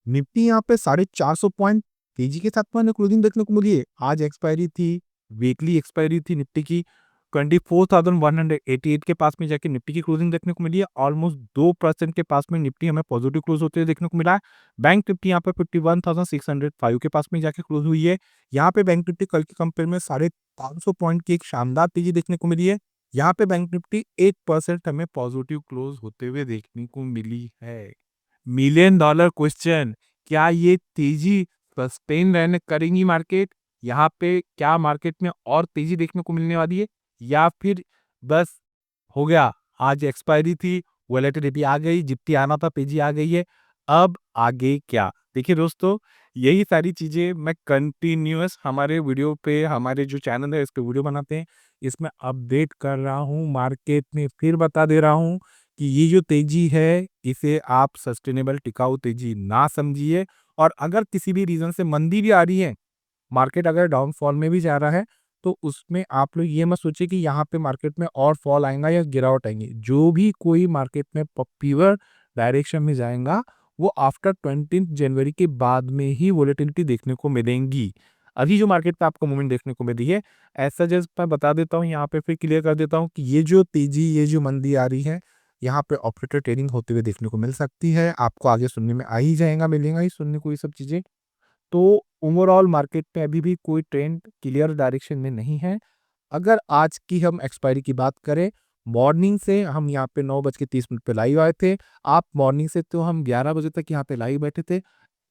Nifty यहाँ पे 450 point तेजी के साथ मैंने क्लोजिंग देखने को मिली है। आज एक्सपायरी थी, वीकली एक्सपायरी थी निफ्टी की 24,188 के पास में जाके निफ्टी की क्लोजिंग देखने को मिली है। ऑलमोस्ट 2% के पास में निफ्टी हमें पॉजिटिव क्लोज होते हुए देखने को मिला है। बैंक निफ्टी यहाँ पे 51,605 के पास में जाके क्लोज हुई है। यहाँ पे बैंक निफ्टी कल के कंपेयर में 550 पॉइंट की एक शानदार तेजी देखने को मिली है। यहाँ पे बैंक निफ्टी 1% हमें पॉजिटिव क्लोज होते हुए देखने को मिली है। मिलियन डॉलर क्वेश्चन, क्या ये तेजी सस्टेन रहने करेंगी मार्केट? यहाँ पे क्या मार्केट में और तेजी देखने को मिलने वाली है, या फिर बस हो गया, आज एक्सपायरी थी, वोलेटिलिटी आ गई, जितनी आना था तेजी आ गई है, अब आगे क्या? देखिए दोस्तों, यही सारी चीजें मैं कंटिन्यूअस हमारे वीडियो पे, हमारे जो चैनल है इस पे वीडियो बनाते हैं, इसमें अपडेट कर रहा हूँ मार्केट में, फिर बता दे रहा हूँ कि ये जो तेजी है इसे आप सस्टेनेबल टिकाऊ तेजी ना समझिए। और अगर किसी भी रीजन से मंदी भी आ रही है, मार्केट अगर डाउनफॉल में भी जा रहा है, तो उसमें आप लोग ये मत सोचिए कि यहाँ पे मार्केट में और फॉल आएगा या गिरावट आएंगी। जो भी कोई मार्केट में पीवर डायरेक्शन में जाएगा, वो आफ्टर 20 जनवरी के बाद में ही वोलेटिलिटी देखने को मिलेंगी। अभी जो मार्केट पे आपको मूवमेंट देखने को मिल रही है, ऐसा जस्ट मैं बता देता हूँ, यहाँ पे फिर क्लियर कर देता हूँ कि ये जो तेजी, ये जो मंदी आ रही है, यहाँ पे ऑपरेटर ट्रेडिंग होते हुए देखने को मिल सकती है। आपको आगे सुनने में आ ही जाएगा, मिलेगा ही सुनने को ये सब चीजें। तो ओवरऑल मार्केट में अभी भी कोई ट्रेंड क्लियर डायरेक्शन में नहीं है। अगर आज की हम एक्सपायरी की बात करें, मॉर्निंग से हम यहाँ पे 9:30 पे लाइव आए थे। आप मॉर्निंग से तो हम 11 बजे तक यहाँ पे लाइव बैठे थे।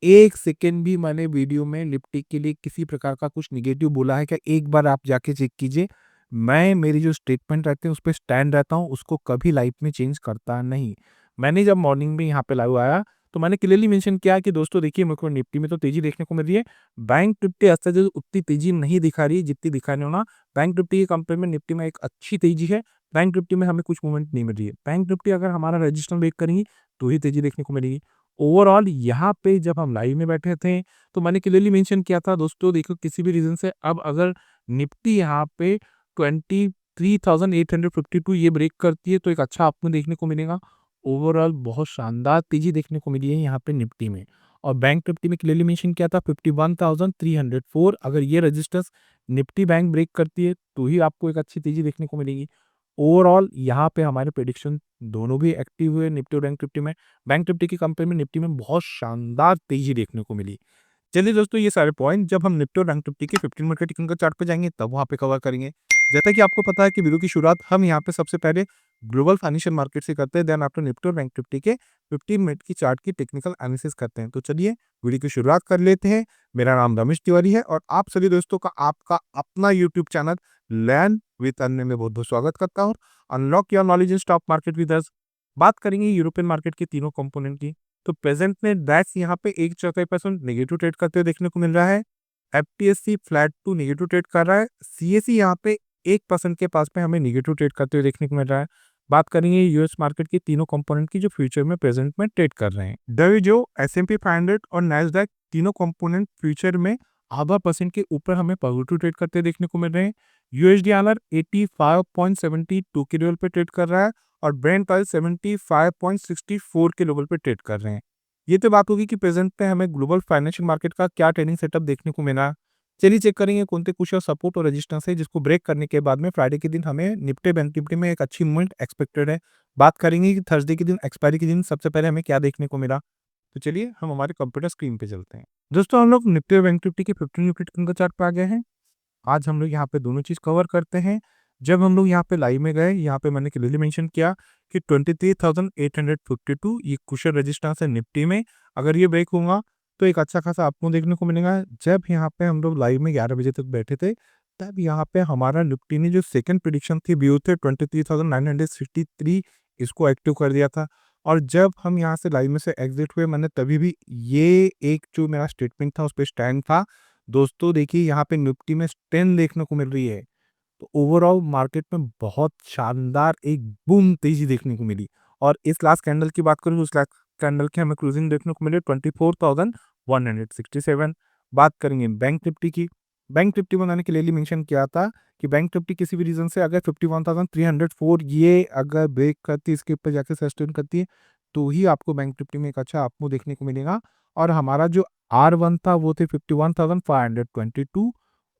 एक सेकेंड भी मैंने वीडियो में निफ्टी के लिए किसी प्रकार का कुछ निगेटिव बोला है क्या? एक बार आप जाके चेक कीजिए। मैं मेरी जो स्टेटमेंट रहते हैं उस पे स्टैंड रहता हूँ, उसको कभी लाइफ में चेंज करता नहीं। मैंने जब मॉर्निंग में यहाँ पे लाइव आया, तो मैंने क्लियरली मेंशन किया कि दोस्तों देखिए, मेरे को निफ्टी में तो तेजी देखने को मिल रही है। बैंक निफ्टी ऐसा जो उतनी तेजी नहीं दिखा रही है जितनी दिखाने होना। बैंक निफ्टी के कंपेयर में निफ्टी में एक अच्छी तेजी है। बैंक निफ्टी में हमें कुछ मूवमेंट नहीं मिल रही है। बैंक निफ्टी अगर हमारा रजिस्टर ब्रेक करेंगी, तो ही तेजी देखने को मिलेगी। ओवरऑल यहाँ पे जब हम लाइव में बैठे थे, तो मैंने क्लियरली मेंशन किया था दोस्तों, देखो किसी भी रीजन से अब अगर निफ्टी यहाँ पे 23,852 ये ब्रेक करती है, तो एक अच्छा आपको देखने को मिलेगा। ओवरऑल बहुत शानदार तेजी देखने को मिली है यहाँ पे निफ्टी में। और बैंक निफ्टी में क्लियरली मेंशन किया था 51,304, अगर ये रजिस्टर्स निफ्टी बैंक ब्रेक करती है, तो ही आपको एक अच्छी तेजी देखने को मिलेगी। ओवरऑल यहाँ पे हमारे प्रेडिक्शन दोनों भी एक्टिव हुए निफ्टी और बैंक निफ्टी में। बैंक निफ्टी की कंपेयर में निफ्टी में बहुत शानदार तेजी देखने को मिली। चलिए दोस्तों, ये सारे पॉइंट जब हम निफ्टी और बैंक निफ्टी के 15 मिनट के टेक्निकल चार्ट पे जाएंगे, तब वहाँ पे कवर करेंगे। जैसा कि आपको पता है कि वीडियो की शुरुआत हम यहाँ पे सबसे पहले ग्लोबल फाइनेंशियल मार्केट से करते हैं, देन आफ्टर निफ्टी और बैंक निफ्टी के 15 मिनट की चार्ट की टेक्निकल एनालिसिस करते हैं। तो चलिए वीडियो की शुरुआत कर लेते हैं। मेरा नाम रमेश तिवारी है और आप सभी दोस्तों का आपका अपना YouTube channel learn with earn में बहुत बहुत स्वागत करता हूँ। Unlock your knowledge in stock market with us. बात करेंगे यूरोपियन मार्केट के तीनों कंपोनेंट की। तो प्रेजेंट में डैक्स यहाँ पे 1.4% नेगेटिव ट्रेड करते हुए देखने को मिल रहा है। एफटीएससी फ्लैट टू नेगेटिव ट्रेड कर रहा है। सीएसई यहाँ पे 1% के पास में हमें नेगेटिव ट्रेड करते हुए देखने को मिल रहा है। बात करेंगे यूएस मार्केट के तीनों कंपोनेंट की जो फ्यूचर में प्रेजेंट में ट्रेड कर रहे हैं। डब्ल्यूटीओ, एसएमपी 500 और नैस्डैक तीनों कंपोनेंट फ्यूचर में आधा परसेंट के ऊपर हमें पॉजिटिव ट्रेड करते देखने को मिल रहे हैं। यूएसडीआरआर 85.72 के लेवल पे ट्रेड कर रहा है और ब्रेंट ऑयल 75.64 के लेवल पे ट्रेड कर रहे हैं। ये तो बात होगी कि प्रेजेंट पे हमें ग्लोबल फाइनेंशियल मार्केट का क्या ट्रेडिंग सेटअप देखने को मिला। चलिए चेक करेंगे कौन से कुछ सपोर्ट और रेजिस्टेंस है, जिसको ब्रेक करने के बाद में फ्राइडे के दिन हमें निफ्टी बैंक निफ्टी में एक अच्छी मूवमेंट एक्सपेक्टेड है। बात करेंगे कि थर्सडे के दिन, एक्सपायरी के दिन, सबसे पहले हमें क्या देखने को मिला। तो चलिए हम हमारे कंप्यूटर स्क्रीन पे चलते हैं। दोस्तों, हम लोग निफ्टी और बैंक निफ्टी के 15 मिनट का चार्ट पे आ गए हैं। आज हम लोग यहाँ पे दोनों चीज कवर करते हैं। जब हम लोग यहाँ पे लाइव में गए, यहाँ पे मैंने क्लियरली मेंशन किया कि 23,852 ये कुशन रेजिस्टेंस है निफ्टी में। अगर ये ब्रेक होगा, तो एक अच्छा खासा आपको देखने को मिलेगा। जब यहाँ पे हम लोग लाइव में 11 बजे तक बैठे थे, तब यहाँ पे हमारा निफ्टी ने जो सेकंड प्रिडिक्शन थी व्यू थे 23,963, इसको एक्टिव कर दिया था। और जब हम यहाँ से लाइव में से एग्जिट हुए, मैंने तभी भी ये एक जो मेरा स्टेटमेंट था उस पर स्टैंड था। दोस्तों देखिए, यहाँ पे निफ्टी में 10 देखने को मिल रही है। तो ओवरऑल मार्केट में बहुत शानदार एक बूम तेजी देखने को मिली। और इस लास्ट कैंडल की बात करूँ, उस लास्ट कैंडल की हमें क्लोजिंग देखने को मिली 24,167। बात करेंगे बैंक निफ्टी की। बैंक निफ्टी में मैंने क्लियरली मेंशन किया था कि बैंक निफ्टी किसी भी रीजन से अगर 51,304 ये अगर ब्रेक करती है, इसके ऊपर जाके सस्टेन करती है, तो ही आपको बैंक निफ्टी में एक अच्छा आपको देखने को मिलेगा। और हमारा जो R1 था वो थे 51,522।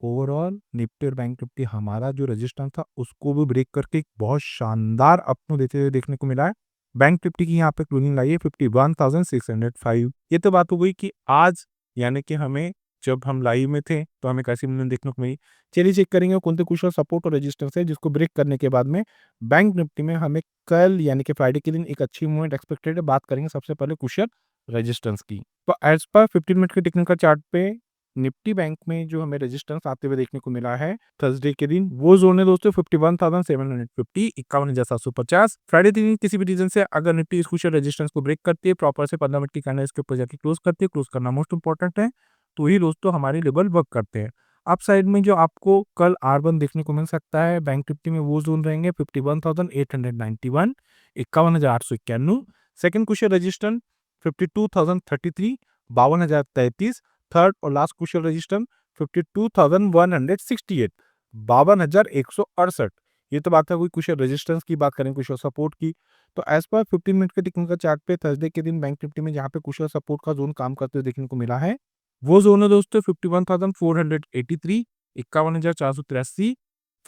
ओवरऑल निफ्टी और बैंक निफ्टी हमारा जो रेजिस्टेंस था उसको भी ब्रेक करके एक बहुत शानदार अप मूव देते हुए देखने को मिला है। बैंक निफ्टी की यहाँ पे क्लोजिंग लाई है 51,605। ये तो बात हो गई कि आज यानी कि हमें जब हम लाइव में थे तो हमें कैसी मूवमेंट देखने को मिली। चलिए चेक करेंगे कौन से कुछ सपोर्ट और रेजिस्टेंस है जिसको ब्रेक करने के बाद में बैंक निफ्टी में हमें कल यानी कि फ्राइडे के दिन एक अच्छी मूवमेंट एक्सपेक्टेड है। बात करेंगे सबसे पहले कुशल रेजिस्टेंस की। तो एज पर 15 मिनट के टेक्निकल चार्ट पे निफ्टी बैंक में जो हमें रेजिस्टेंस आते हुए देखने को मिला है थर्सडे के दिन, वो जोन है दोस्तों 51,750, 51,750। फ्राइडे के दिन किसी भी रीजन से अगर निफ्टी इस कुशल रेजिस्टेंस को ब्रेक करती है, प्रॉपर से 15 मिनट की कैंडल इसके ऊपर जाके क्लोज करती है, क्लोज करना मोस्ट इंपॉर्टेंट है, तो ही दोस्तों हमारे लेवल वर्क करते हैं। अप साइड में जो आपको कल R1 देखने को मिल सकता है बैंक निफ्टी में, वो जोन रहेंगे 51,891, 51,891। Second question register 52,033, 52,033। थर्ड और लास्ट क्वेश्चन रजिस्टर 52,168, 52,168। ये तो बात है कोई क्वेश्चन रेजिस्टेंस की। बात करें क्वेश्चन सपोर्ट की, तो एज पर 15 मिनट के टेक्निकल चार्ट पे थर्सडे के दिन बैंक निफ्टी में जहां पे क्वेश्चन सपोर्ट का जोन काम करते हुए देखने को मिला है, वो जोन है दोस्तों 51,483, 51,483।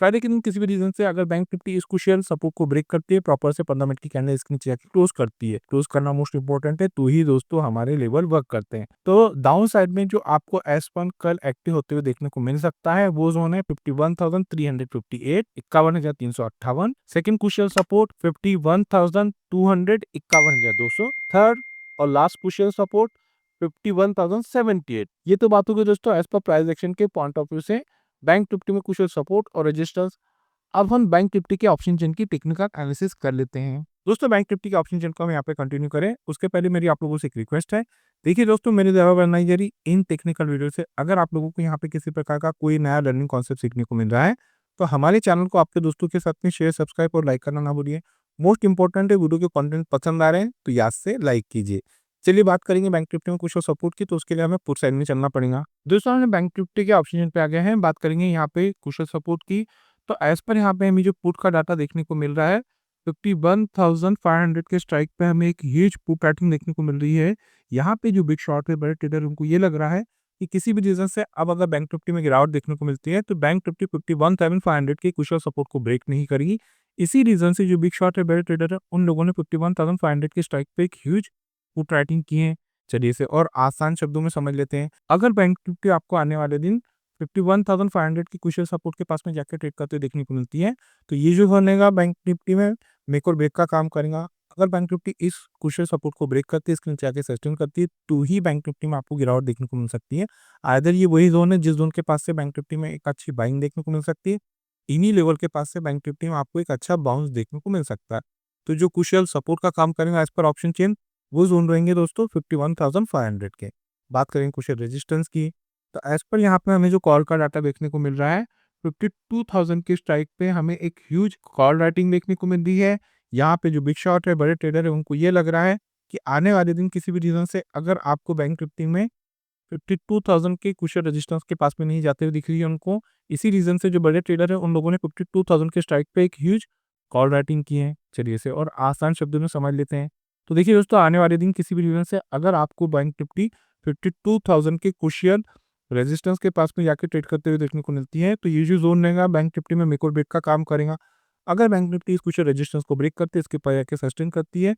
फ्राइडे के दिन किसी भी रीजन से अगर बैंक निफ्टी इस क्रूशियल सपोर्ट को ब्रेक करती है, प्रॉपर से 15 मिनट की कैंडल इसके नीचे आके क्लोज करती है, क्लोज करना मोस्ट इंपॉर्टेंट है, तो ही दोस्तों हमारे लेवल वर्क करते हैं। तो डाउन साइड में जो आपको S1 कल एक्टिव होते हुए देखने को मिल सकता है, वो जोन है 51,358, 51,358। Second crucial support 51,200, 51,200। थर्ड और लास्ट क्रूशियल सपोर्ट 51,078। ये तो बात हो गई दोस्तों एज पर प्राइस एक्शन के पॉइंट ऑफ व्यू से बैंक निफ्टी में कुछ सपोर्ट और रेजिस्टेंस। अब हम बैंक निफ्टी के ऑप्शन चेन की टेक्निकल एनालिसिस कर लेते हैं। दोस्तों बैंक निफ्टी के ऑप्शन चेन को हम यहाँ पे कंटिन्यू करें उसके पहले मेरी आप लोगों से एक रिक्वेस्ट है। देखिए दोस्तों, मेरे द्वारा बनाई जा रही इन टेक्निकल वीडियो से अगर आप लोगों को यहाँ पे किसी प्रकार का कोई नया लर्निंग कॉन्सेप्ट सीखने को मिल रहा है, तो हमारे चैनल को आपके दोस्तों के साथ में शेयर, सब्सक्राइब और लाइक करना ना भूलिए। मोस्ट इंपॉर्टेंट है, वीडियो के कंटेंट पसंद आ रहे हैं तो याद से लाइक कीजिए। चलिए बात करेंगे बैंक निफ्टी में कुछ सपोर्ट की, तो उसके लिए हमें पुट साइड में चलना पड़ेगा। दोस्तों हमने बैंक निफ्टी के ऑप्शन पे आ गए हैं, बात करेंगे यहाँ पे कुछ सपोर्ट की। तो एज पर यहाँ पे हमें जो पुट का डाटा देखने को मिल रहा है 51,500 के स्ट्राइक पे हमें एक ह्यूज पुट पैटर्न देखने को मिल रही है। यहाँ पे जो बिग शॉर्ट है, बड़े ट्रेडर, उनको ये लग रहा है कि किसी भी रीजन से अब अगर बैंक निफ्टी में गिरावट देखने को मिलती है तो बैंक निफ्टी 51,500 के कुशल सपोर्ट को ब्रेक नहीं करेगी। इसी रीजन से जो बिग शॉर्ट है, बड़े ट्रेडर है, उन लोगों ने 51,500 के स्ट्राइक पे एक ह्यूज पुट राइटिंग की है। चलिए इसे और आसान शब्दों में समझ लेते हैं। अगर बैंक निफ्टी आपको आने वाले दिन 51,500 की कुशल सपोर्ट के पास में जाकर ट्रेड करते देखने को मिलती है, तो ये जो बनेगा बैंक निफ्टी में मेक और ब्रेक का काम करेगा। अगर बैंक निफ्टी इस कुशल सपोर्ट को ब्रेक करती है, इसके नीचे आके सस्टेन करती है, तो ही बैंक निफ्टी में आपको गिरावट देखने को मिल सकती है। आइदर ये वही जोन है जिस जोन के पास से बैंक निफ्टी में एक अच्छी बाइंग देखने को मिल सकती है, इन्हीं लेवल के पास से बैंक निफ्टी में आपको एक अच्छा बाउंस देखने को मिल सकता है। तो जो कुशल सपोर्ट का काम करेगा एज पर ऑप्शन चेन, वो जोन रहेंगे दोस्तों 51,500 के। बात करेंगे कुछ रेजिस्टेंस की, तो एज पर यहाँ पे हमें जो कॉल का डाटा देखने को मिल रहा है 52,000 के स्ट्राइक पे हमें एक ह्यूज कॉल राइटिंग देखने को मिल रही है। यहाँ पे जो बिग शॉट है, बड़े ट्रेडर है, उनको ये लग रहा है कि आने वाले दिन किसी भी रीजन से अगर आपको बैंक निफ्टी में 52,000 के कुछ रेजिस्टेंस के पास में नहीं जाते हुए दिख रही है उनको, इसी रीजन से जो बड़े ट्रेडर है उन लोगों ने 52,000 के स्ट्राइक पे एक ह्यूज कॉल राइटिंग की है। चलिए इसे और आसान शब्दों में समझ लेते हैं। तो देखिए दोस्तों, आने वाले दिन किसी भी रीजन से अगर आपको बैंक निफ्टी 52,000 के क्रुशियल रेजिस्टेंस के पास में जाके ट्रेड करते हुए देखने को मिलती है, तो ये जो जोन रहेगा बैंक निफ्टी में मेक और ब्रेक का काम करेगा। अगर बैंक निफ्टी इस क्रुशियल रेजिस्टेंस को ब्रेक करती है, इसके ऊपर जाके सस्टेन करती है,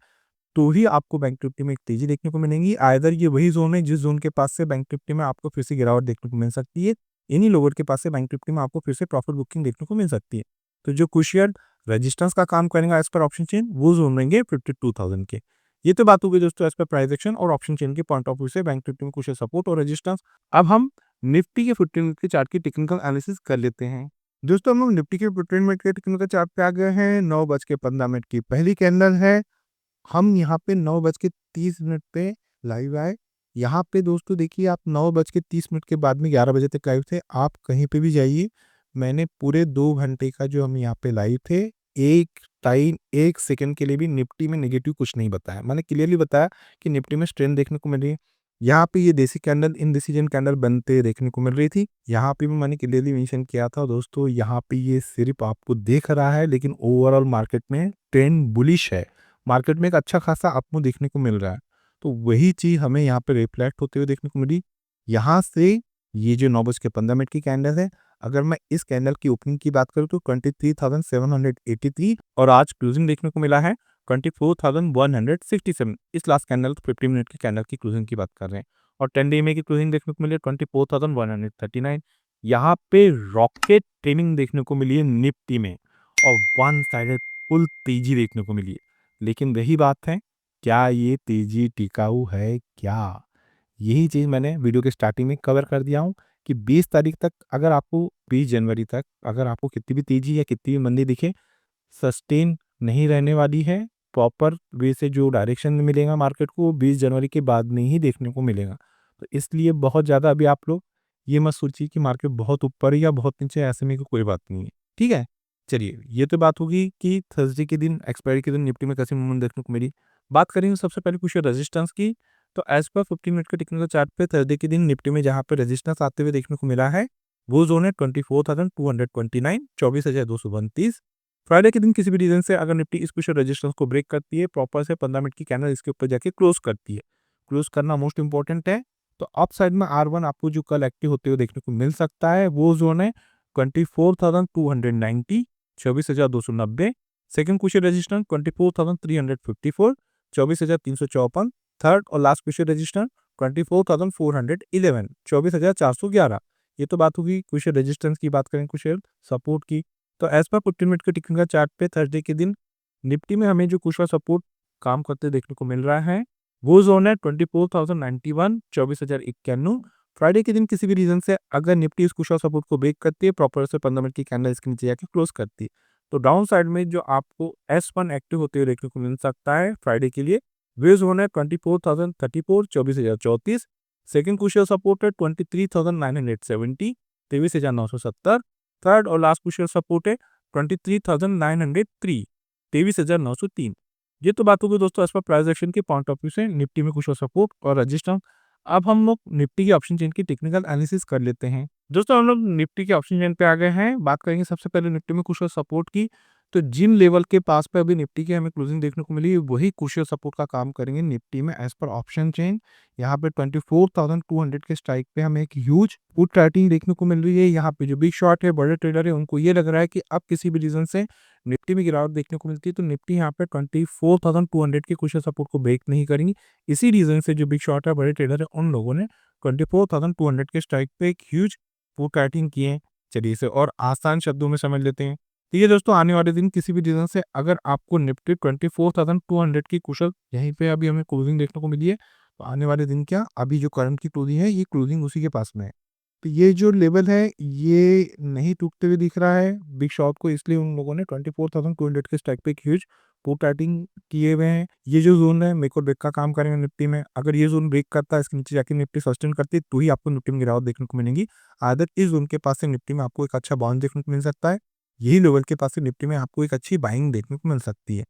तो ही आपको बैंक निफ्टी में एक तेजी देखने को मिलेगी। आइदर ये वही जोन है जिस जोन के पास से बैंक निफ्टी में आपको फिर से गिरावट देखने को मिल सकती है, इन्हीं लोअर के पास से बैंक निफ्टी में आपको फिर से प्रॉफिट बुकिंग देखने को मिल सकती है। तो जो क्रुशियल रेजिस्टेंस का काम करेगा एज पर ऑप्शन चेन, वो जोन रहेंगे 52,000 के। ये तो बात हो गई दोस्तों एज पर प्राइस एक्शन और ऑप्शन चेन के पॉइंट ऑफ व्यू से बैंक निफ्टी में कुछ सपोर्ट और रेजिस्टेंस। अब हम निफ्टी के 15 मिनट के चार्ट की टेक्निकल एनालिसिस कर लेते हैं। दोस्तों हम लोग निफ्टी के 15 मिनट के टेक्निकल चार्ट पे आ गए हैं। 9:15 की पहली कैंडल है। हम यहाँ पे 9:30 पे लाइव आए। यहाँ पे दोस्तों देखिए, आप 9:30 के बाद में 11 बजे तक लाइव थे। आप कहीं पे भी जाइए, मैंने पूरे 2 घंटे का जो हम यहाँ पे लाइव थे, एक टाइम 1 सेकंड के लिए भी निफ्टी में नेगेटिव कुछ नहीं बताया। मैंने क्लियरली बताया कि निफ्टी में स्ट्रेंथ देखने को मिल रही है। यहाँ पे ये देसी कैंडल, इनडिसीजन कैंडल बनते देखने को मिल रही थी। यहाँ पे भी मैंने क्लियरली मेंशन किया था दोस्तों, यहाँ पे ये सिर्फ आपको देख रहा है, लेकिन ओवरऑल मार्केट में ट्रेंड बुलिश है। मार्केट में एक अच्छा खासा अप मूव देखने को मिल रहा है। तो वही चीज़ हमें यहाँ पे रिफ्लेक्ट होते हुए देखने को मिली। यहाँ से ये जो 9:15 की कैंडल है, अगर मैं इस कैंडल की ओपनिंग की बात करूँ तो 23,783 और आज क्लोजिंग देखने को मिला है 24,167। इस लास्ट कैंडल 50 मिनट की कैंडल की क्लोजिंग की बात कर रहे हैं और 10 डे में की क्लोजिंग देखने को मिली है 24,139। यहाँ पे रॉकेट ट्रेनिंग देखने को मिली है निफ्टी में और वन साइडेड फुल तेजी देखने को मिली है। लेकिन वही बात है, क्या ये तेजी टिकाऊ है क्या? यही चीज़ मैंने वीडियो के स्टार्टिंग में कवर कर दिया हूँ कि 20 तारीख तक अगर आपको 20 जनवरी तक अगर आपको कितनी भी तेजी या कितनी भी मंदी दिखे, सस्टेन नहीं रहने वाली है। प्रॉपर वे से जो डायरेक्शन मिलेगा मार्केट को, वो 20 जनवरी के बाद में ही देखने को मिलेगा। तो इसलिए बहुत ज़्यादा अभी आप लोग ये मत सोचिए कि मार्केट बहुत ऊपर या बहुत नीचे, ऐसे में कोई बात नहीं है। ठीक है? चलिए, ये तो बात होगी कि थर्सडे के दिन, एक्सपायरी के दिन निफ्टी में कैसी मूवमेंट देखने को मिली। बात करेंगे सबसे पहले कुछ रेजिस्टेंस की। तो एज़ पर 15 मिनट के टेक्निकल चार्ट पे थर्सडे के दिन निफ्टी में जहाँ पे रेजिस्टेंस आते हुए देखने को मिला है, वो ज़ोन है 24,229, 24,232। फ्राइडे के दिन किसी भी रीजन से अगर निफ्टी इस क्रूशियल रेजिस्टेंस को ब्रेक करती है, प्रॉपर से 15 मिनट की कैंडल इसके ऊपर जाके क्लोज करती है। क्लोज करना मोस्ट इंपॉर्टेंट है। तो अप साइड में R1 आपको जो कल एक्टिव होते हुए देखने को मिल सकता है, वो जोन है 24,290, 24,290। Second crucial resistance 24,354, 24,354। थर्ड और लास्ट क्रूशियल रेजिस्टेंस 24,411, 24,411। ये तो बात होगी क्रूशियल रेजिस्टेंस की। बात करें क्रूशियल सपोर्ट की, तो एज पर 15 मिनट के टेक्निकल चार्ट पे थर्सडे के दिन निफ्टी में हमें जो कुछ सपोर्ट काम करते देखने को मिल रहा है, वो जोन है 24,091, 24,091। फ्राइडे के दिन किसी भी रीजन से अगर निफ्टी इस कुछ सपोर्ट को ब्रेक करती है, प्रॉपर से 15 मिनट की कैंडल इसके नीचे जाके क्लोज करती है, तो डाउन साइड में जो आपको S1 एक्टिव होते हुए देखने को मिल सकता है फ्राइडे के लिए, वे जोन है 24,034, 24,034। सेकंड क्रूशियल सपोर्ट है 23,970, 23,970। थर्ड और लास्ट क्रूशियल सपोर्ट है 23,903, 23,903। ये तो बात होगी दोस्तों एज पर प्राइस एक्शन के पॉइंट ऑफ व्यू से निफ्टी में कुछ सपोर्ट और रजिस्टर। अब हम लोग निफ्टी के ऑप्शन चेन की टेक्निकल एनालिसिस कर लेते हैं। दोस्तों हम लोग निफ्टी के ऑप्शन चेन पे आ गए हैं। बात करेंगे सबसे पहले निफ्टी में कुछ सपोर्ट की। तो जिन लेवल के पास पे अभी निफ्टी की हमें क्लोजिंग देखने को मिली, वही क्रूशियल सपोर्ट का काम करेंगे निफ्टी में एज पर ऑप्शन चेन। यहाँ पे 24,200 के स्ट्राइक पे हमें एक ह्यूज पुट राइटिंग देखने को मिल रही है। यहाँ पे जो बिग शॉट है, बड़े ट्रेडर है, उनको ये लग रहा है कि अब किसी भी रीजन से निफ्टी में गिरावट देखने को मिलती है, तो निफ्टी यहाँ पे 24,200 के क्रूशियल सपोर्ट को ब्रेक नहीं करेंगी। इसी रीजन से जो बिग शॉट है, बड़े ट्रेडर है, उन लोगों ने 24,200 के स्ट्राइक पे एक ह्यूज पुट राइटिंग किए हैं। चलिए इसे और आसान शब्दों में समझ लेते हैं। ठीक है दोस्तों, आने वाले दिन किसी भी रीजन से अगर आपको निफ्टी 24,200 की कुशल यहीं पे अभी हमें क्लोजिंग देखने को मिली है, तो आने वाले दिन क्या, अभी जो करंट की क्लोजिंग है, ये क्लोजिंग उसी के पास में है। तो ये जो लेवल है, ये नहीं टूटते हुए दिख रहा है बिग शॉट को, इसलिए उन लोगों ने 24,200 के स्ट्राइक पे एक ह्यूज पुट राइटिंग किए हुए हैं। ये जो जोन है, मेक और ब्रेक का काम करेंगे निफ्टी में। अगर ये जोन ब्रेक करता है, इसके नीचे जाके निफ्टी सस्टेन करती है, तो ही आपको निफ्टी में गिरावट देखने को मिलेगी। आदर इस जोन के पास से निफ्टी में आपको एक अच्छा बाउंस देखने को मिल सकता है। यही लेवल के पास से निफ्टी में आपको एक अच्छी बाइंग देखने को मिल सकती है।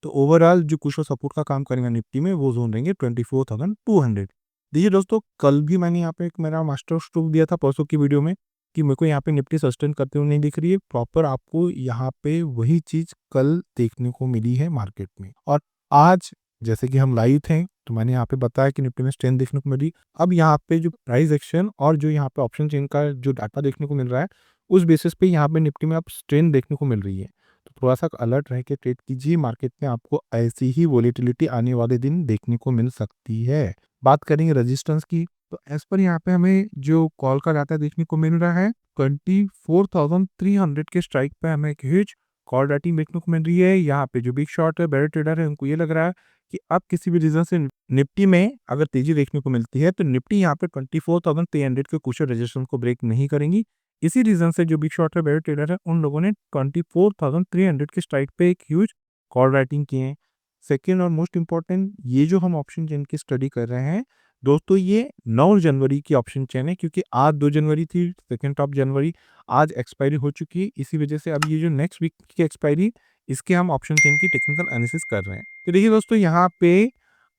तो ओवरऑल जो कुछ सपोर्ट का काम करेंगे निफ्टी में, वो जोन रहेंगे 24,200। देखिए दोस्तों, कल भी मैंने यहाँ पे एक मेरा मास्टर स्ट्रोक दिया था परसों की वीडियो में कि मेरे को यहाँ पे निफ्टी सस्टेन करते हुए नहीं दिख रही है। प्रॉपर आपको यहाँ पे वही चीज कल देखने को मिली है मार्केट में। और आज जैसे कि हम लाइव थे, तो मैंने यहाँ पे बताया कि निफ्टी में स्ट्रेंथ देखने को मिली। अब यहाँ पे जो प्राइस एक्शन और जो यहाँ पे ऑप्शन चेन का जो डाटा देखने को मिल रहा है, उस बेसिस पे यहाँ पे निफ्टी में अब स्ट्रेंथ देखने को मिल रही है। तो थोड़ा सा अलर्ट रह के ट्रेड कीजिए। मार्केट में आपको ऐसी ही वॉलेटिलिटी आने वाले दिन देखने को मिल सकती है। बात करेंगे रेजिस्टेंस की, तो एज पर यहाँ पे हमें जो कॉल का डाटा देखने को मिल रहा है, 24,300 के स्ट्राइक पे हमें एक ह्यूज कॉल राइटिंग देखने को मिल रही है। यहाँ पे जो बिग शॉट है, बड़े ट्रेडर है, उनको ये लग रहा है कि अब किसी भी रीजन से निफ्टी में अगर तेजी देखने को मिलती है, तो निफ्टी यहाँ पे 24,300 के कुछ रेजिस्टेंस को ब्रेक नहीं करेंगी। इसी रीजन से जो बिग शॉट है, बड़े ट्रेडर है, उन लोगों ने 24,300 के स्ट्राइक पे एक ह्यूज कॉल राइटिंग किए हैं। सेकेंड और मोस्ट इंपॉर्टेंट, ये जो हम ऑप्शन चेन की स्टडी कर रहे हैं दोस्तों, ये 9 जनवरी की ऑप्शन चेन है, क्योंकि आज 2 जनवरी थी, 2 जनवरी आज एक्सपायरी हो चुकी है। इसी वजह से अब ये जो नेक्स्ट वीक की एक्सपायरी, इसके हम ऑप्शन चेन की टेक्निकल एनालिसिस कर रहे हैं। तो देखिए दोस्तों, यहाँ पे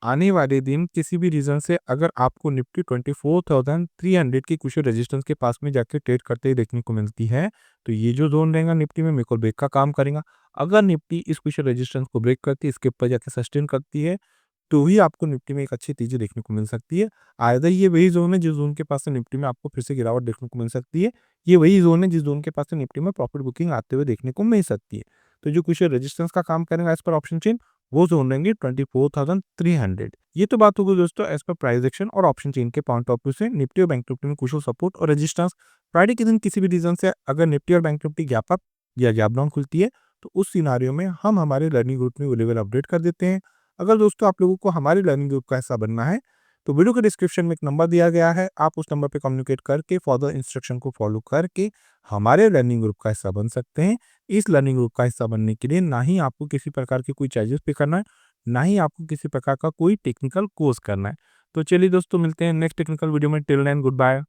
आने वाले दिन किसी भी रीजन से अगर आपको निफ्टी 24,300 की कुछ रेजिस्टेंस के पास में जाके ट्रेड करते ही देखने को मिलती है, तो ये जो जोन रहेगा निफ्टी में मेक और ब्रेक का काम करेगा। अगर निफ्टी इस कुछ रेजिस्टेंस को ब्रेक करती है, इसके ऊपर जाके सस्टेन करती है, तो ही आपको निफ्टी में एक अच्छी तेजी देखने को मिल सकती है। आइदर ये वही ज़ोन है जिस ज़ोन के पास से निफ्टी में आपको फिर से गिरावट देखने को मिल सकती है, ये वही ज़ोन है जिस ज़ोन के पास से निफ्टी में प्रॉफिट बुकिंग आते हुए देखने को मिल सकती है। तो जो कुछ रेजिस्टेंस का काम करेगा एज़ पर ऑप्शन चेन, वो ज़ोन रहेंगे 24,300। ये तो बात हो गई दोस्तों एज़ पर प्राइस एक्शन और ऑप्शन चेन के पॉइंट ऑफ व्यू से निफ्टी और बैंक निफ्टी में कुछ सपोर्ट और रेजिस्टेंस। फ्राइडे के दिन किसी भी रीज़न से अगर निफ्टी और बैंक निफ्टी गैप अप या गैप डाउन खुलती है, तो उस सिनेरियो में हम हमारे लर्निंग ग्रुप में वो लेवल अपडेट कर देते हैं। अगर दोस्तों आप लोगों को हमारे लर्निंग ग्रुप का हिस्सा बनना है, तो वीडियो के डिस्क्रिप्शन में एक नंबर दिया गया है, आप उस नंबर पे कम्युनिकेट करके फर्दर इंस्ट्रक्शन को फॉलो करके हमारे लर्निंग ग्रुप का हिस्सा बन सकते हैं। इस लर्निंग ग्रुप का हिस्सा बनने के लिए ना ही आपको किसी प्रकार के कोई चार्जेस पे करना है, ना ही आपको किसी प्रकार का कोई टेक्निकल कोर्स करना है। तो चलिए दोस्तों मिलते हैं नेक्स्ट टेक्निकल वीडियो में। Till then good bye.